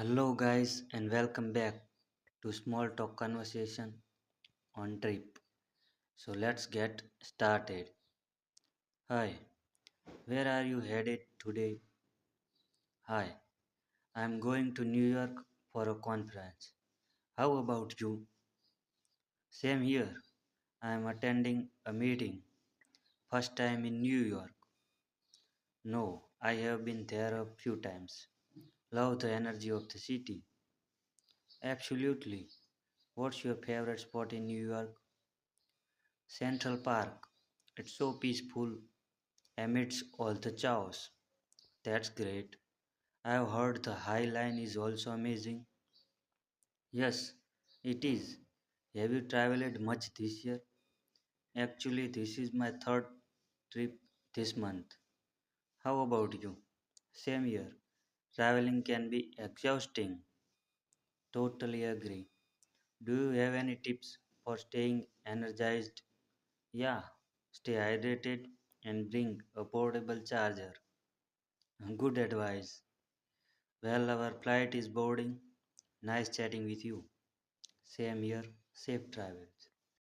Hello, guys, and welcome back to Small Talk Conversation on Trip. So, let's get started. Hi, where are you headed today? Hi, I'm going to New York for a conference. How about you? Same here. I'm attending a meeting. First time in New York. No, I have been there a few times. Love the energy of the city. Absolutely. What's your favorite spot in New York? Central Park. It's so peaceful amidst all the chaos. That's great. I've heard the High Line is also amazing. Yes, it is. Have you traveled much this year? Actually, this is my third trip this month. How about you? Same here. Traveling can be exhausting. Totally agree. Do you have any tips for staying energized? Yeah, stay hydrated and bring a portable charger. Good advice. Well, our flight is boarding. Nice chatting with you. Same here. Safe travels.